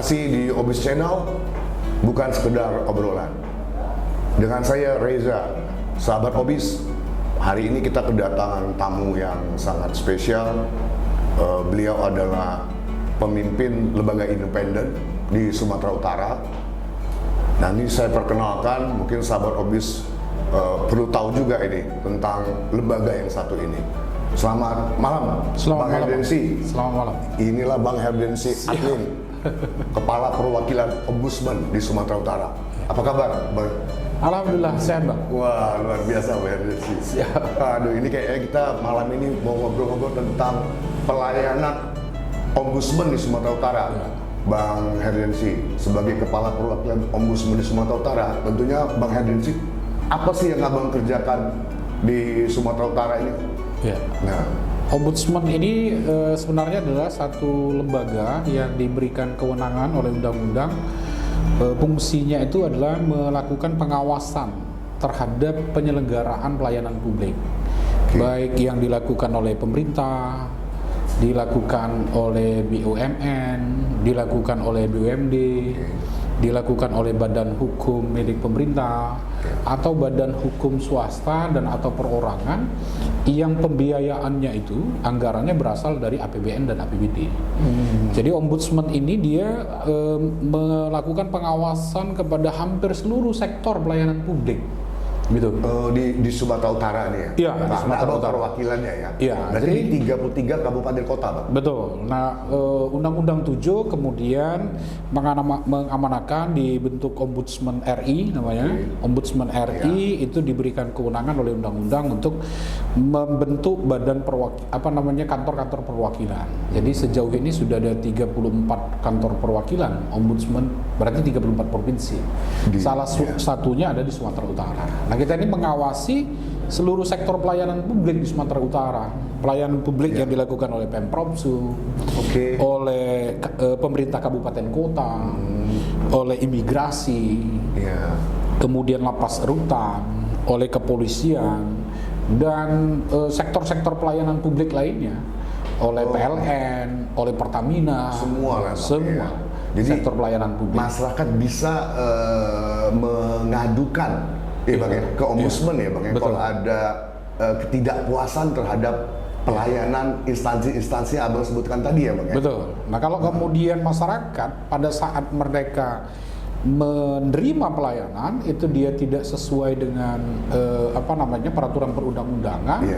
masih di Obis Channel, bukan sekedar obrolan. Dengan saya Reza, sahabat Obis. Hari ini kita kedatangan tamu yang sangat spesial. Beliau adalah pemimpin lembaga independen di Sumatera Utara. Nah, ini saya perkenalkan, mungkin sahabat Obis perlu tahu juga ini tentang lembaga yang satu ini. Selamat malam, Bang Herdensi. Selamat malam. Inilah Bang Herdensi Admin, Kepala Perwakilan Ombudsman di Sumatera Utara. Apa kabar, Bang? Alhamdulillah sehat, Bang. Wah, luar biasa, Bang Herdensi. Siap. Aduh, ini kayaknya kita malam ini mau ngobrol-ngobrol tentang pelayanan Ombudsman di Sumatera Utara. Ya. Bang Herdensi, sebagai Kepala Perwakilan Ombudsman di Sumatera Utara, tentunya Bang Herdensi, apa sih yang Abang kerjakan di Sumatera Utara ini? Ya. Nah, Ombudsman ini sebenarnya adalah satu lembaga yang diberikan kewenangan oleh undang-undang. Fungsinya itu adalah melakukan pengawasan terhadap penyelenggaraan pelayanan publik, baik yang dilakukan oleh pemerintah, dilakukan oleh BUMN, dilakukan oleh BUMD, dilakukan oleh badan hukum milik pemerintah atau badan hukum swasta dan atau perorangan yang pembiayaannya itu anggarannya berasal dari APBN dan APBD. Jadi ombudsman ini dia melakukan pengawasan kepada hampir seluruh sektor pelayanan publik. Gitu. Di Sumatera Utara nih ya? Iya, di Sumatera Utara. Perwakilannya ya? Iya. Berarti Jadi di 33 kabupaten kota, Bang? Betul. Nah, Undang-Undang 7 kemudian mengamanahkan dibentuk Ombudsman RI namanya. Ombudsman RI itu diberikan kewenangan oleh undang-undang untuk membentuk kantor-kantor perwakilan. Jadi sejauh ini sudah ada 34 kantor perwakilan Ombudsman, berarti 34 provinsi. Salah satunya ada di Sumatera Utara. Nah, kita ini mengawasi seluruh sektor pelayanan publik di Sumatera Utara. Pelayanan publik yang dilakukan oleh Pemprovsu, oleh pemerintah kabupaten kota, oleh imigrasi, kemudian lapas rutan, oleh kepolisian, dan sektor-sektor pelayanan publik lainnya, oleh PLN, oleh Pertamina, semua. Jadi sektor pelayanan publik. Masyarakat bisa mengadukan Bang, ke Ombudsman ya, Bang, kalau ada ketidakpuasan terhadap pelayanan instansi-instansi yang Abang sebutkan tadi ya, Bang. Betul. Nah, kalau kemudian masyarakat pada saat mereka menerima pelayanan itu dia tidak sesuai dengan peraturan perundang-undangan,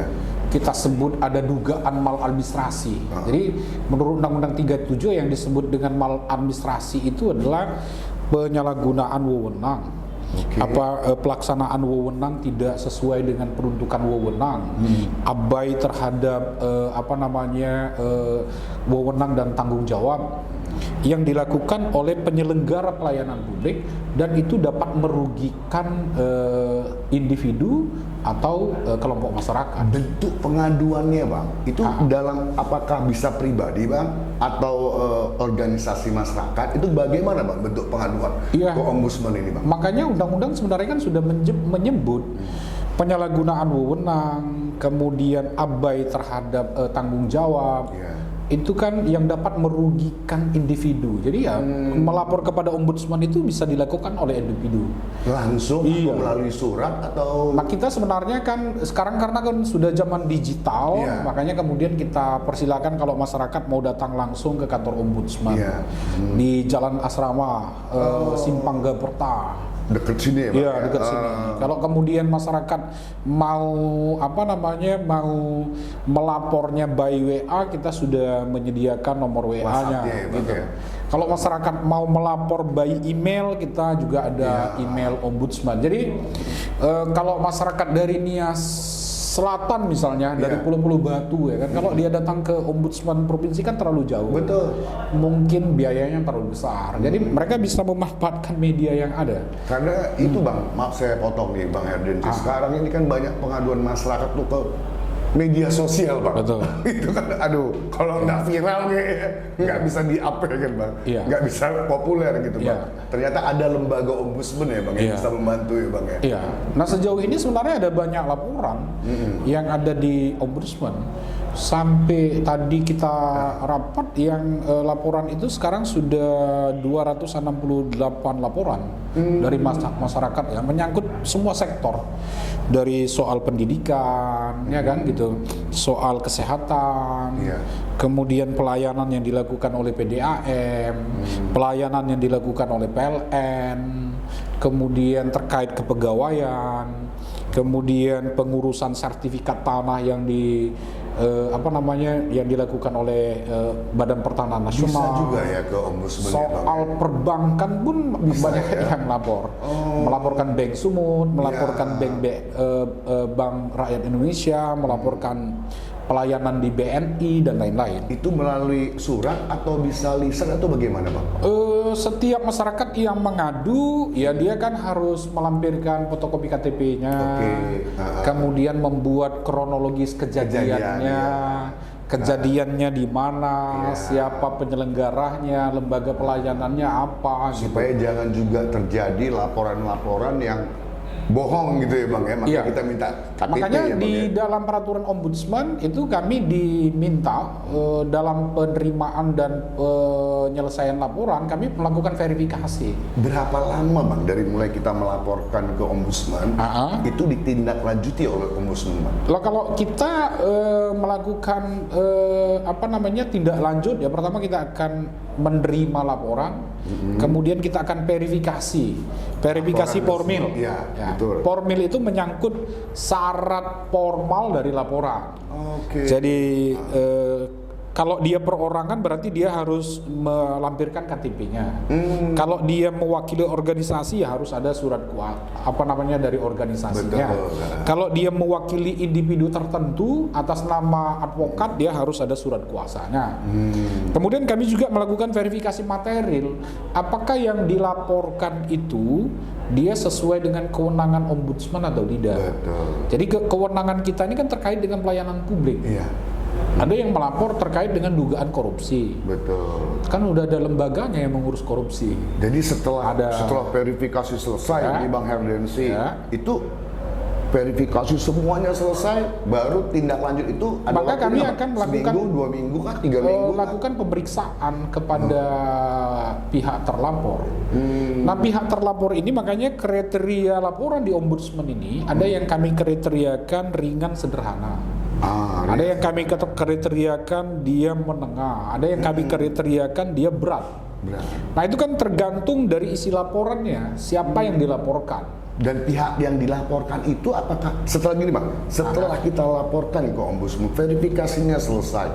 kita sebut ada dugaan maladministrasi. Jadi menurut Undang-Undang 37 yang disebut dengan maladministrasi itu adalah penyalahgunaan wewenang. Pelaksanaan wewenang tidak sesuai dengan peruntukan wewenang, abai terhadap wewenang dan tanggung jawab yang dilakukan oleh penyelenggara pelayanan publik, dan itu dapat merugikan individu atau kelompok masyarakat. Bentuk pengaduannya, Bang, itu dalam apakah bisa pribadi, Bang, atau organisasi masyarakat, itu bagaimana, Bang, bentuk pengaduan ke Ombudsman ini, Bang? Makanya undang-undang sebenarnya kan sudah menyebut penyalahgunaan wewenang, kemudian abai terhadap tanggung jawab. Itu kan yang dapat merugikan individu. Jadi ya melapor kepada ombudsman itu bisa dilakukan oleh individu langsung atau melalui surat atau. Nah, kita sebenarnya kan sekarang karena kan sudah zaman digital, makanya kemudian kita persilakan kalau masyarakat mau datang langsung ke kantor ombudsman di Jalan Asrama, Simpang Gaperta. Dekat sini ya, Bang? Iya, dekat sini. Kalau kemudian masyarakat mau mau melapornya by WA, kita sudah menyediakan nomor WA-nya gitu. Kalau masyarakat mau melapor by email, kita juga ada email ombudsman. Jadi kalau masyarakat dari Nias Selatan misalnya, dari Pulau Batu ya kan, kalau dia datang ke ombudsman provinsi kan terlalu jauh. Betul. Mungkin biayanya terlalu besar. Jadi mereka bisa memanfaatkan media yang ada. Karena itu, Bang, maaf saya potong nih, Bang Herdensi. Sekarang ini kan banyak pengaduan masyarakat tuh ke media sosial, Bang. Betul. Itu kan, aduh, kalau nggak viral nggak bisa di-up ya kan, Bang. Nggak bisa populer gitu, Bang. Ternyata ada lembaga ombudsman ya, Bang, yang bisa membantu ya, Bang ya. Iya. Nah, sejauh ini sebenarnya ada banyak laporan yang ada di ombudsman. Sampai tadi kita rapat yang laporan itu sekarang sudah 268 laporan dari masyarakat ya, menyangkut semua sektor, dari soal pendidikan ya kan gitu, soal kesehatan, kemudian pelayanan yang dilakukan oleh PDAM, pelayanan yang dilakukan oleh PLN, kemudian terkait kepegawaian, kemudian pengurusan sertifikat tanah yang yang dilakukan oleh Badan Pertanahan Nasional. Bisa juga ya ke ombudsman. Soal perbankan pun banyak yang lapor, melaporkan Bank Sumut, melaporkan Bank Rakyat Indonesia, melaporkan pelayanan di BNI dan lain-lain. Itu melalui surat atau bisa lisan atau bagaimana Bang? Setiap masyarakat yang mengadu, ya dia kan harus melampirkan fotokopi KTP-nya, kemudian membuat kronologis kejadiannya, kejadiannya di mana, siapa penyelenggaranya, lembaga pelayanannya apa, supaya gitu. jangan juga terjadi laporan-laporan yang bohong gitu ya Bang ya, makanya kita minta KTP. Makanya ya, di Bang, dalam peraturan ombudsman itu kami diminta dalam penerimaan dan penyelesaian laporan kami melakukan verifikasi. Berapa lama Bang dari mulai kita melaporkan ke ombudsman itu ditindaklanjuti oleh ombudsman Bang? Lah kalau kita melakukan tindak lanjut ya, pertama kita akan menerima laporan, kemudian kita akan verifikasi formil. Ya, ya. betul. Formil itu menyangkut syarat formal dari laporan. Jadi kalau dia perorangan berarti dia harus melampirkan KTP-nya. Kalau dia mewakili organisasi ya harus ada surat dari organisasinya. Kalau dia mewakili individu tertentu atas nama advokat dia harus ada surat kuasanya. Kemudian kami juga melakukan verifikasi material, apakah yang dilaporkan itu dia sesuai dengan kewenangan ombudsman atau tidak. Jadi kewenangan kita ini kan terkait dengan pelayanan publik. Ada yang melapor terkait dengan dugaan korupsi. Kan udah ada lembaganya yang mengurus korupsi. Jadi setelah verifikasi selesai ini Bang Herdensi, itu verifikasi semuanya selesai, baru tindak lanjut itu ada. Maka kami akan melakukan seminggu, 2 minggu kah, 3 minggu? Lakukan pemeriksaan kepada pihak terlapor. Nah, pihak terlapor ini makanya kriteria laporan di ombudsman ini ada yang kami kriteriakan ringan sederhana. Ada yang kami kriteriakan dia menengah, ada yang kami kriteriakan dia berat. Nah itu kan tergantung dari isi laporannya, siapa yang dilaporkan. Dan pihak yang dilaporkan itu apakah setelah gini Bang, setelah kita laporkan ke ombudsman, verifikasinya selesai,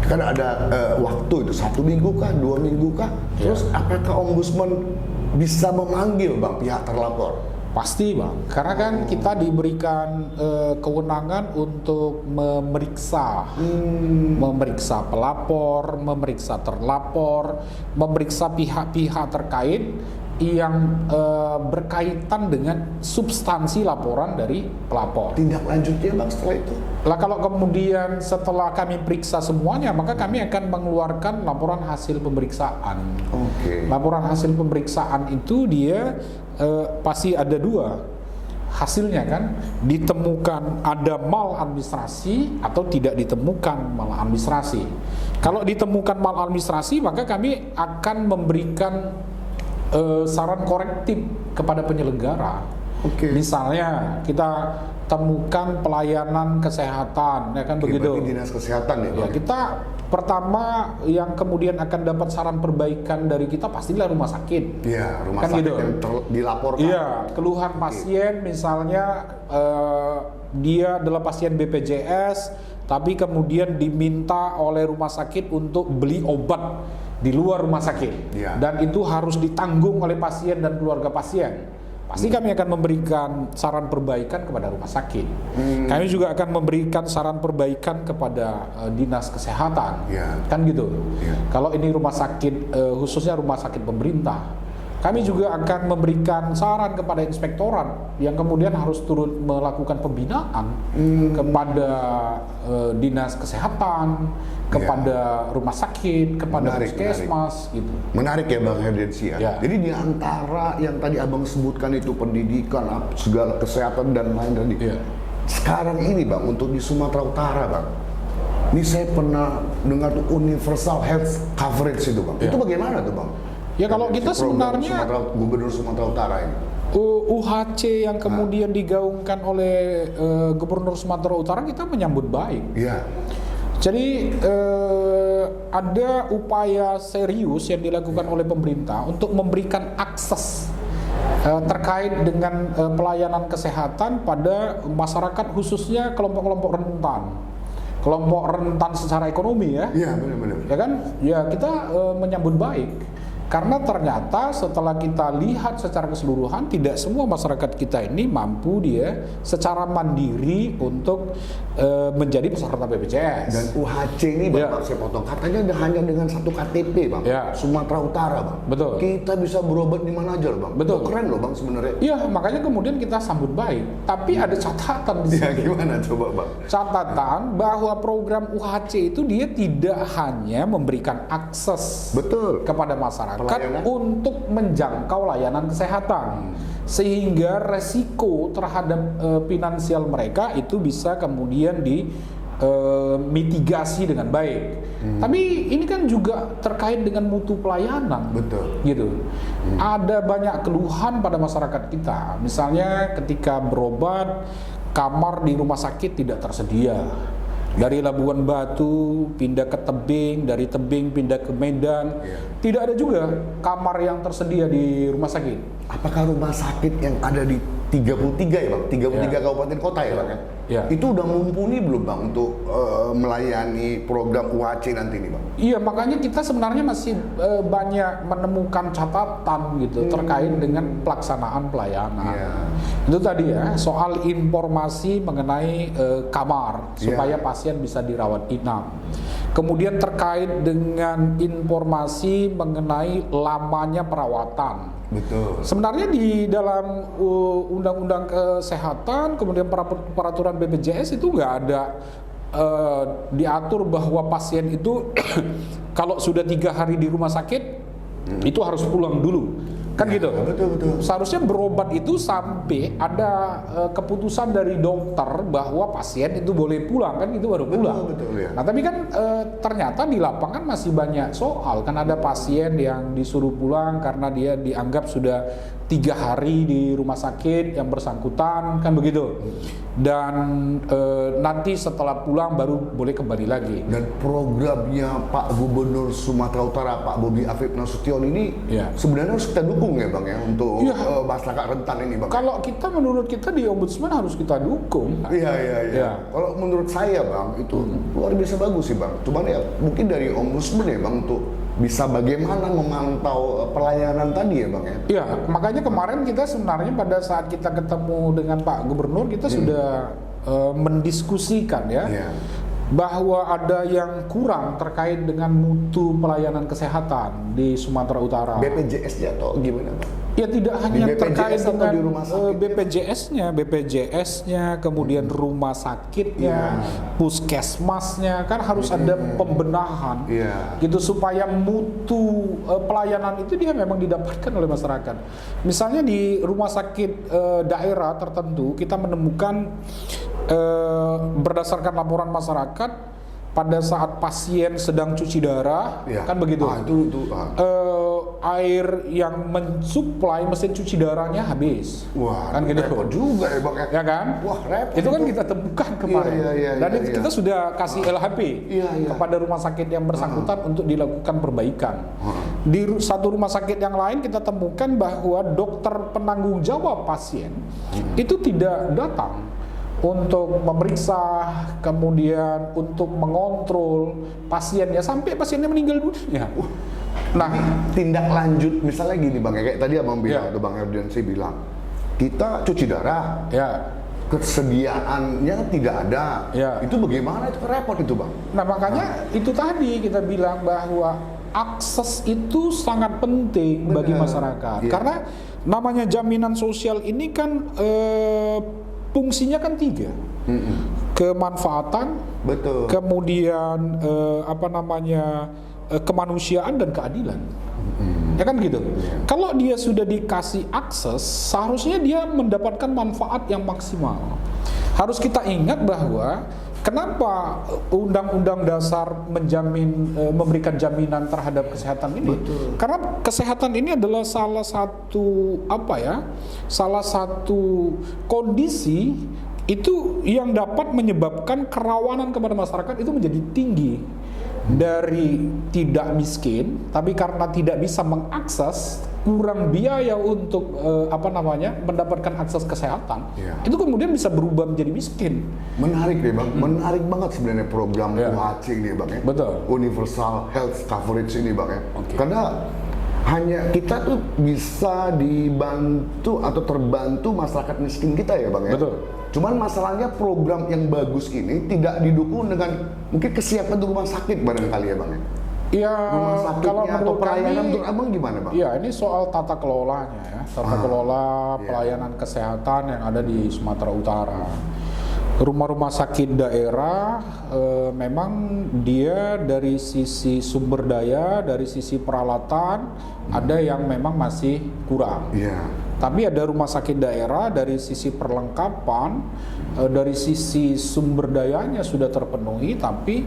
kan ada waktu itu 1 minggu kah, 2 minggu kah, terus apakah ombudsman bisa memanggil Bang pihak terlapor? Pasti Bang, karena kan kita diberikan kewenangan untuk memeriksa pelapor, memeriksa terlapor, memeriksa pihak-pihak terkait yang berkaitan dengan substansi laporan dari pelapor. Tindak lanjutnya Bang setelah itu? Lah kalau kemudian setelah kami periksa semuanya, maka kami akan mengeluarkan laporan hasil pemeriksaan. Laporan hasil pemeriksaan itu dia pasti ada 2 hasilnya kan, ditemukan ada maladministrasi atau tidak ditemukan maladministrasi. Kalau ditemukan maladministrasi maka kami akan memberikan saran korektif kepada penyelenggara. Misalnya kita temukan pelayanan kesehatan, ya kan begitu. Dinas kesehatan ya, Bang? Ya, kita pertama yang kemudian akan dapat saran perbaikan dari kita pastilah rumah sakit. Iya, rumah kan sakit gitu. yang dilaporkan. Iya, keluhan pasien misalnya dia adalah pasien BPJS, tapi kemudian diminta oleh rumah sakit untuk beli obat di luar rumah sakit, dan itu harus ditanggung oleh pasien dan keluarga pasien. Pasti kami akan memberikan saran perbaikan kepada rumah sakit. Kami juga akan memberikan saran perbaikan kepada dinas kesehatan, kan gitu. Kalau ini rumah sakit, khususnya rumah sakit pemerintah, kami juga akan memberikan saran kepada inspektorat yang kemudian harus turut melakukan pembinaan kepada dinas kesehatan, kepada rumah sakit, kepada puskesmas gitu. Menarik ya Bang Herdensi ya. Jadi di antara yang tadi Abang sebutkan itu pendidikan, segala kesehatan dan lain tadi. Sekarang ini Bang, untuk di Sumatera Utara Bang, Ini saya pernah dengar tuh universal health coverage itu Bang. Ya. Itu bagaimana tuh Bang? Ya kalau kita Si program sebenarnya Gubernur Sumatera Utara ini. UHC yang kemudian digaungkan oleh Gubernur Sumatera Utara kita menyambut baik. Iya. Jadi ada upaya serius yang dilakukan oleh pemerintah untuk memberikan akses terkait dengan pelayanan kesehatan pada masyarakat, khususnya kelompok-kelompok rentan. Kelompok rentan secara ekonomi ya. Iya, benar-benar. Ya kan? Ya kita menyambut baik. Karena ternyata setelah kita lihat secara keseluruhan, tidak semua masyarakat kita ini mampu dia secara mandiri untuk menjadi peserta BPJS. Dan UHC ini Bang, Ya. saya potong, katanya hanya dengan satu KTP Bang, Ya. Sumatera Utara Bang. Betul. Kita bisa berobat di mana aja loh Bang. Betul. Itu keren loh Bang sebenarnya. Iya, makanya kemudian kita sambut baik. Tapi ada catatan di Ya sini. gimana coba Bang? Catatan bahwa program UHC itu dia tidak hanya memberikan akses Betul. kepada masyarakat Pelayanan. untuk menjangkau layanan kesehatan, sehingga resiko terhadap finansial mereka itu bisa kemudian mitigasi dengan baik. Tapi ini kan juga terkait dengan mutu pelayanan. Betul. Gitu. Ada banyak keluhan pada masyarakat kita. Misalnya ketika berobat, kamar di rumah sakit tidak tersedia. Dari Labuan Batu pindah ke Tebing, dari Tebing pindah ke Medan, tidak ada juga kamar yang tersedia di rumah sakit. Apakah rumah sakit yang ada di 33 ya Bang? 33 kabupaten kota ya Bang? Ya. Itu udah mumpuni belum Bang untuk melayani program UHC nanti nih Bang? Iya, makanya kita sebenarnya masih banyak menemukan catatan gitu terkait dengan pelaksanaan pelayanan. Iya. Itu tadi ya, soal informasi mengenai kamar supaya Iya. pasien bisa dirawat inap. Kemudian terkait dengan informasi mengenai lamanya perawatan. Betul. Sebenarnya di dalam undang-undang kesehatan, kemudian peraturan BPJS itu nggak ada diatur bahwa pasien itu kalau sudah 3 hari di rumah sakit itu harus pulang dulu. Kan gitu. Betul. Seharusnya berobat itu sampai ada keputusan dari dokter bahwa pasien itu boleh pulang, kan itu baru pulang. Betul, ya. Nah tapi kan ternyata di lapangan masih banyak soal, kan ada pasien yang disuruh pulang karena dia dianggap sudah 3 hari di rumah sakit yang bersangkutan, kan begitu. Dan nanti setelah pulang baru boleh kembali lagi. Dan programnya Pak Gubernur Sumatera Utara, Pak Bobi Afif Nasution ini Ya. sebenarnya harus kita dukung ya Bang ya untuk Ya. masyarakat rentan ini Bang. Kalau kita, menurut kita di Ombudsman harus kita dukung. Iya. Ya. Kalau menurut saya Bang itu luar biasa bagus sih Bang. Cuman ya mungkin dari Ombudsman ya Bang untuk bisa bagaimana memantau pelayanan tadi ya Bang ya. Iya, makanya kemarin kita sebenarnya pada saat kita ketemu dengan Pak Gubernur, kita sudah mendiskusikan ya. Iya. Bahwa ada yang kurang terkait dengan mutu pelayanan kesehatan di Sumatera Utara. BPJS-nya atau gimana Bang? Ya tidak hanya BPJS terkait atau dengan di rumah sakit? BPJS-nya, kemudian rumah sakitnya, puskesmasnya, kan harus ada pembenahan, Iya. gitu supaya mutu pelayanan itu dia memang didapatkan oleh masyarakat. Misalnya di rumah sakit daerah tertentu kita menemukan berdasarkan laporan masyarakat pada saat pasien sedang cuci darah, Iya. kan begitu. Air yang mensuplai mesin cuci darahnya habis. Wah, kan gitu. repot juga ya Bang ya. Ya kan? Wah, repot Itu kan itu. kita temukan kemarin. Iya, Dan iya, itu iya. kita sudah kasih LHP Iya. kepada rumah sakit yang bersangkutan untuk dilakukan perbaikan. Di satu rumah sakit yang lain kita temukan bahwa dokter penanggung jawab pasien itu tidak datang untuk memeriksa, kemudian untuk mengontrol pasiennya sampai pasiennya meninggal dunia. Nah, Tindak lanjut misalnya gini Bang ya, kayak tadi Abang bilang, Iya. atau Bang Erdiansyah bilang, kita cuci darah, ya. kesediaannya tidak ada. Ya. Itu bagaimana? Itu repot itu Bang. Nah makanya itu tadi kita bilang bahwa akses itu sangat penting bagi Benar. masyarakat. Iya. Karena namanya jaminan sosial ini kan fungsinya kan 3. Kemanfaatan, Betul. kemudian kemanusiaan dan keadilan. Ya kan gitu. Kalau dia sudah dikasih akses, seharusnya dia mendapatkan manfaat yang maksimal. Harus kita ingat bahwa kenapa Undang-Undang Dasar memberikan jaminan terhadap kesehatan ini? Betul. Karena kesehatan ini adalah salah satu kondisi itu yang dapat menyebabkan kerawanan kepada masyarakat itu menjadi tinggi. Dari tidak miskin, tapi karena tidak bisa mengakses, kurang biaya untuk mendapatkan akses kesehatan, itu kemudian bisa berubah menjadi miskin. Menarik deh Bang, menarik banget sebenarnya program UHC ini Bang ya. Betul. Universal Health Coverage ini Bang ya. Oke. Karena hanya kita tuh bisa dibantu atau terbantu masyarakat miskin kita ya Bang ya. Betul. Cuman masalahnya program yang bagus ini tidak didukung dengan mungkin kesiapan rumah sakit barangkali ya Bang ya. Ya, Rumah sakitnya kalau atau menurut pelayanan kami, menurut Abang gimana Bang? ya ini soal tata kelolanya ya, tata kelola pelayanan kesehatan yang ada di Sumatera Utara. Rumah-rumah sakit daerah memang dia dari sisi sumber daya, dari sisi peralatan ada yang memang masih kurang. Iya. Tapi ada rumah sakit daerah dari sisi perlengkapan, dari sisi sumber dayanya sudah terpenuhi, tapi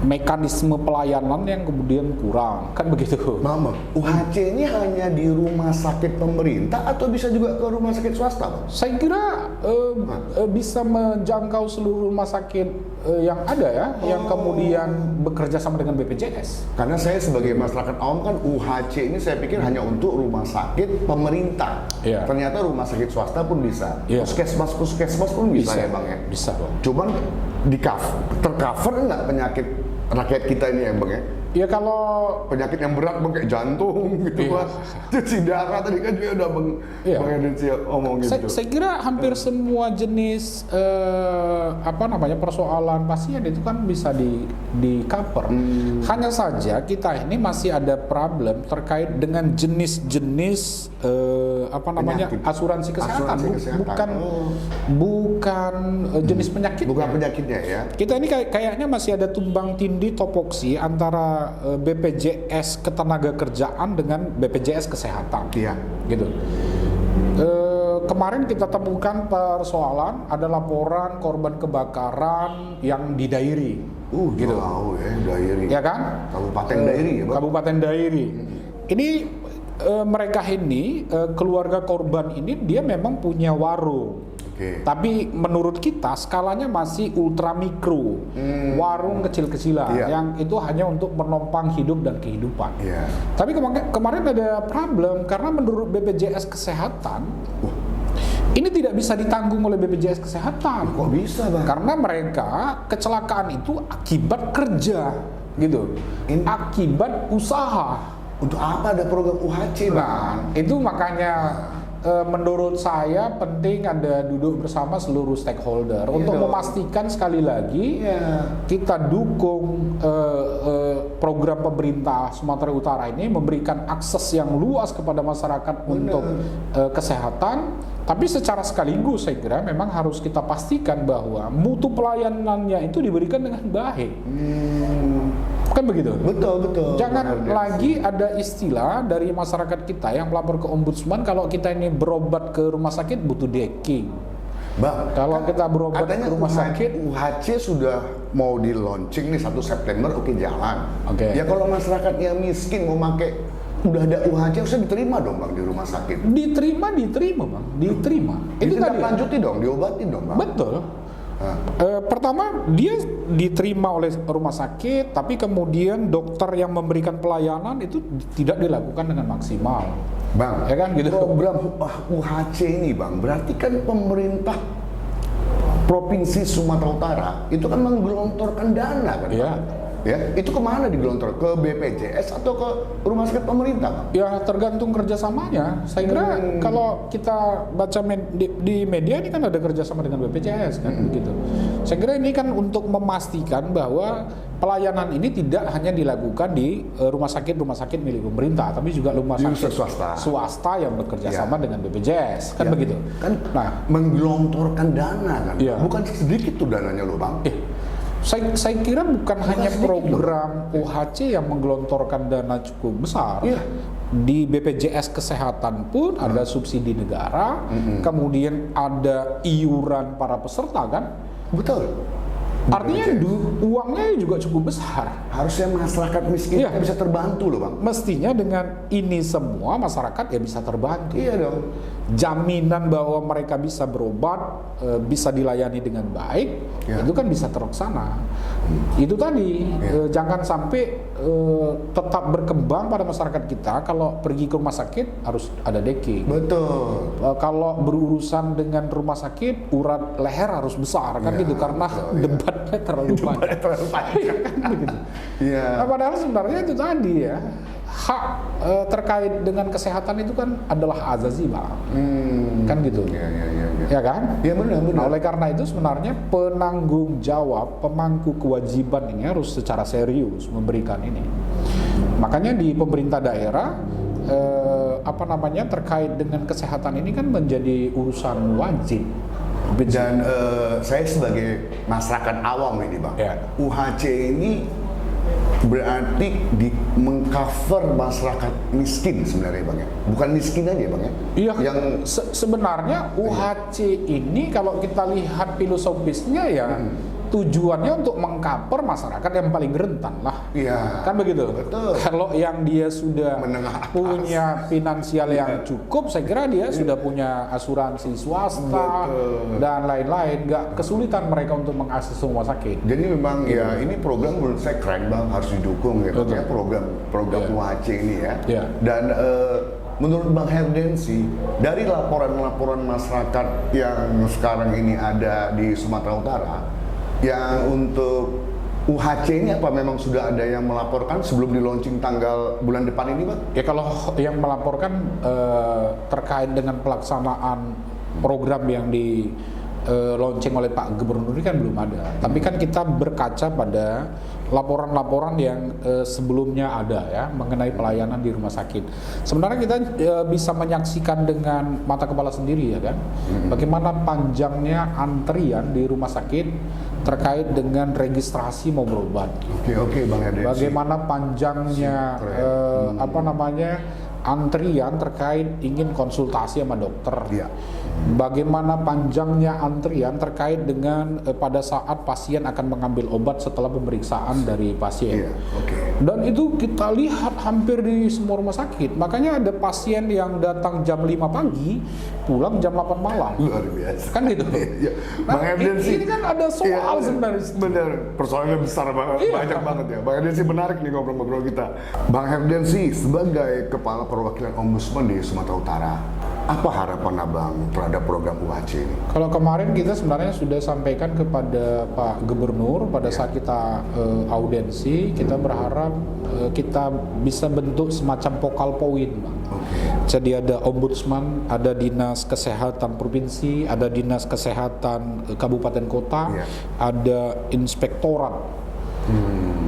mekanisme pelayanan yang kemudian kurang, kan begitu. Mama, UHC ini hanya di rumah sakit pemerintah atau bisa juga ke rumah sakit swasta, Bang? Saya kira bisa menjangkau seluruh rumah sakit yang ada ya, yang kemudian bekerja sama dengan BPJS. Karena saya sebagai masyarakat awam kan UHC ini saya pikir hanya untuk rumah sakit pemerintah. Iya. Ternyata rumah sakit swasta pun bisa. Iya. Puskesmas pun bisa ya Bang ya? Bisa Bang. Cuman tercover nggak penyakit rakyat kita ini ya Bang ya? Ya kalau Penyakit yang berat Bang kayak jantung gitu Iya. Bang. Cuci darah tadi kan juga udah Bang Iya. Bang Edinsi ngomong gitu. saya kira hampir semua jenis persoalan pasien itu kan bisa di cover. Hanya saja kita ini masih ada problem terkait dengan jenis-jenis Penyakit. asuransi kesehatan. Asuransi kesehatan. Bukan jenis penyakitnya. Bukan penyakitnya ya. Kita ini kayaknya masih ada tumbang tindih topoksi antara BPJS Ketenagakerjaan dengan BPJS Kesehatan. Iya. Gitu. Kemarin kita temukan persoalan ada laporan korban kebakaran yang di Dairi. Gitu. Tahu ya, Dairi. Ya kan? Kabupaten Dairi ya, Bang. Kabupaten Dairi. Ini mereka ini keluarga korban ini dia memang punya warung. Oke. Tapi menurut kita skalanya masih ultra mikro, warung kecil-kecilan Iya. yang itu hanya untuk menopang hidup dan kehidupan. Iya. Tapi kemarin ada problem karena menurut BPJS Kesehatan ini tidak bisa ditanggung oleh BPJS Kesehatan. Kok bisa Bang? Karena mereka kecelakaan itu akibat kerja, gitu, akibat usaha. Untuk apa ada program UHC Bang? Nah, itu makanya menurut saya penting ada duduk bersama seluruh stakeholder untuk dong. memastikan sekali lagi Iya. kita dukung program pemerintah Sumatera Utara ini memberikan akses yang luas kepada masyarakat untuk kesehatan, tapi secara sekaligus saya kira memang harus kita pastikan bahwa mutu pelayanannya itu diberikan dengan baik. Kan begitu? Betul. Jangan Benar, lagi ada istilah dari masyarakat kita yang melapor ke ombudsman kalau kita ini berobat ke rumah sakit butuh decking. Bang, Kalau kita berobat ke rumah sakit, UHC sudah mau di launching nih 1 September, oke jalan. Oke. Ya kalau masyarakatnya miskin mau pakai udah ada UHC harusnya diterima dong Bang di rumah sakit. diterima Bang, diterima. Itu tadi. Lanjuti dong, diobatin dong Bang. Betul. Pertama dia diterima oleh rumah sakit, tapi kemudian dokter yang memberikan pelayanan itu tidak dilakukan dengan maksimal. Bang, Ya kan, gitu. program UHC ini Bang, berarti kan pemerintah Provinsi Sumatera Utara itu kan menggelontorkan dana kan Iya. Bang? Ya, itu kemana digelontor? Ke BPJS atau ke rumah sakit pemerintah Bang? Ya tergantung kerjasamanya. Saya kira kalau kita baca di media ini kan ada kerjasama dengan BPJS kan begitu. Saya kira ini kan untuk memastikan bahwa pelayanan ini tidak hanya dilakukan di rumah sakit milik pemerintah, tapi juga rumah Di sakit swasta yang bekerja sama dengan BPJS kan Ya. begitu. Kan Nah, menggelontorkan dana kan, Iya. bukan sedikit tuh dananya loh Bang. saya kira bukan hanya sedikit program UHC yang menggelontorkan dana cukup besar. Iya. Di BPJS Kesehatan pun ada subsidi negara, kemudian ada iuran para peserta kan. Betul. Artinya uangnya juga cukup besar. Harusnya masyarakat miskin Iya. bisa terbantu loh Bang. Mestinya dengan ini semua masyarakat ya bisa terbantu. Iya dong. Jaminan bahwa mereka bisa berobat, bisa dilayani dengan baik, Ya. itu kan bisa terlaksana. Itu tadi, jangan sampai tetap berkembang pada masyarakat kita. Kalau pergi ke rumah sakit harus ada deki. Betul. Kalau berurusan dengan rumah sakit, urat leher harus besar kan Ya, gitu, karena betul, ya. debatnya terlalu banyak. Terlalu panjang. Iya. Iya. Nah, padahal sebenarnya itu tadi ya, hak terkait dengan kesehatan itu kan adalah azazi Bang. Kan gitu. Iya, iya, iya. Ya kan? Iya benar, Nah, benar. oleh karena itu sebenarnya penanggung jawab, pemangku kewajiban ini harus secara serius memberikan ini. Makanya di pemerintah daerah terkait dengan kesehatan ini kan menjadi urusan wajib. Dan saya sebagai masyarakat awam ini Bang, Ya. UHC ini berarti mengcover masyarakat miskin sebenarnya Bang ya? Bukan miskin aja Bang ya? Iya, Yang sebenarnya UHC ini kalau kita lihat filosofisnya ya tujuannya untuk mengcover masyarakat yang paling rentan lah. Iya. Kan begitu? Betul. Kalau yang dia sudah Menengah atas. punya finansial yang cukup, saya kira dia sudah punya asuransi swasta Betul. dan lain-lain. Nggak kesulitan mereka untuk mengakses rumah sakit. Jadi memang ya ini program menurut saya keren Bang, harus didukung gitu Betul. ya, program Iya. UHC ini ya. Iya. Dan menurut Bang Herdensi, dari laporan-laporan masyarakat yang sekarang ini ada di Sumatera Utara, yang untuk UHC ini apa memang sudah ada yang melaporkan sebelum di launching tanggal bulan depan ini Bang? Ya kalau yang melaporkan terkait dengan pelaksanaan program yang di launching oleh Pak Gubernur ini kan belum ada. Tapi kan kita berkaca pada laporan-laporan yang sebelumnya ada ya mengenai pelayanan di rumah sakit. Sebenarnya kita bisa menyaksikan dengan mata kepala sendiri ya kan, bagaimana panjangnya antrian di rumah sakit terkait dengan registrasi mau berobat. Oke Bang Herdensi. Bagaimana panjangnya antrian terkait ingin konsultasi sama dokter. Iya. Bagaimana panjangnya antrian terkait dengan pada saat pasien akan mengambil obat setelah pemeriksaan dari pasien. Iya, oke. Dan itu kita lihat hampir di semua rumah sakit. Makanya ada pasien yang datang jam 5 pagi, pulang jam 8 malam. Luar biasa. Kan gitu. Iya. Nah, Bang Herdensi. ini kan ada soal Iya, sebenarnya. Bener, persoalannya besar banget, Iya. banyak banget ya. Bang Herdensi menarik nih ngobrol-ngobrol kita. Bang Herdensi sebagai Kepala Perwakilan Ombudsman di Sumatera Utara, apa harapan Abang terhadap program UHC ini? Kalau kemarin kita sebenarnya sudah sampaikan kepada Pak Gubernur pada saat kita audiensi, kita berharap kita bisa bentuk semacam pokal poin, Bang. Jadi ada ombudsman, ada dinas kesehatan provinsi, ada dinas kesehatan kabupaten kota, Iya. ada inspektorat.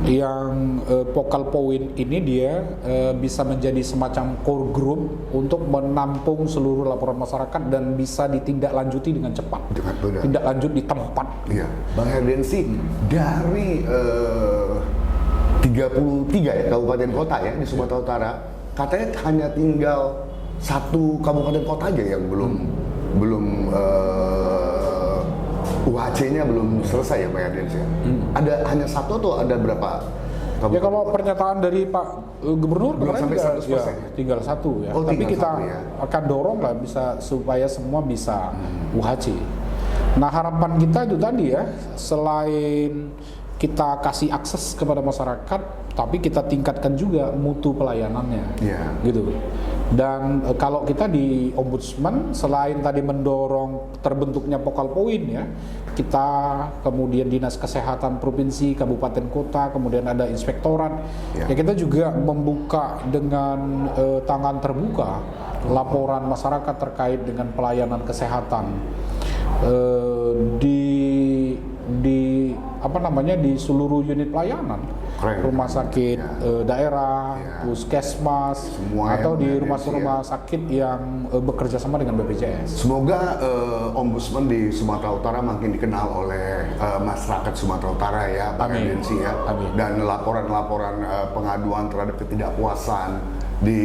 Yang pokal poin ini dia bisa menjadi semacam core group untuk menampung seluruh laporan masyarakat dan bisa ditindaklanjuti dengan cepat. Dengan benar. Tindak lanjut di tempat. Iya, Bang Herdensi, dari 33 ya kabupaten kota ya di Sumatera Utara, katanya hanya tinggal satu kabupaten kota aja yang belum UHC-nya belum selesai ya Bang Herdensi. Ada hanya satu atau ada berapa? Ya kalau pernyataan dari Pak Gubernur Belum kemarin sampai juga, 100% ya? tinggal satu ya. Oh, Tapi tinggal kita satu ya. akan dorong lah bisa supaya semua bisa UHC. Nah harapan kita itu tadi ya, selain kita kasih akses kepada masyarakat, tapi kita tingkatkan juga mutu pelayanannya, Iya. gitu. Dan kalau kita di Ombudsman selain tadi mendorong terbentuknya pokal poin ya, kita kemudian dinas kesehatan provinsi, kabupaten kota, kemudian ada inspektorat, Ya. ya kita juga membuka dengan tangan terbuka laporan masyarakat terkait dengan pelayanan kesehatan di seluruh unit pelayanan. Keren. Rumah sakit Ya. daerah, Ya. puskesmas, Semua atau ya, di Mbak rumah sakit yang bekerja sama dengan BPJS. Semoga Ombudsman di Sumatera Utara makin dikenal oleh masyarakat Sumatera Utara ya, Bang Amin. Herdensi ya. Amin. Dan laporan-laporan pengaduan terhadap ketidakpuasan di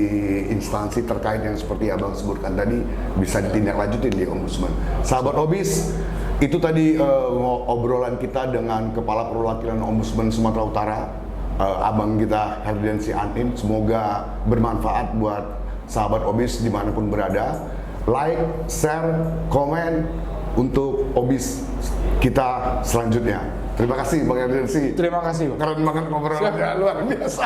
instansi terkait yang seperti Abang sebutkan tadi bisa ditindaklanjutin di Ombudsman. Sahabat Obis, Itu tadi obrolan kita dengan Kepala Perwakilan Ombudsman Sumatera Utara, abang kita Herdiansyah Anin. Semoga bermanfaat buat sahabat Obis dimanapun berada. Like, share, komen untuk Obis kita selanjutnya. Terima kasih Bang Herdiansyah. Terima kasih, Bang. Keren banget ngobrolannya, luar biasa.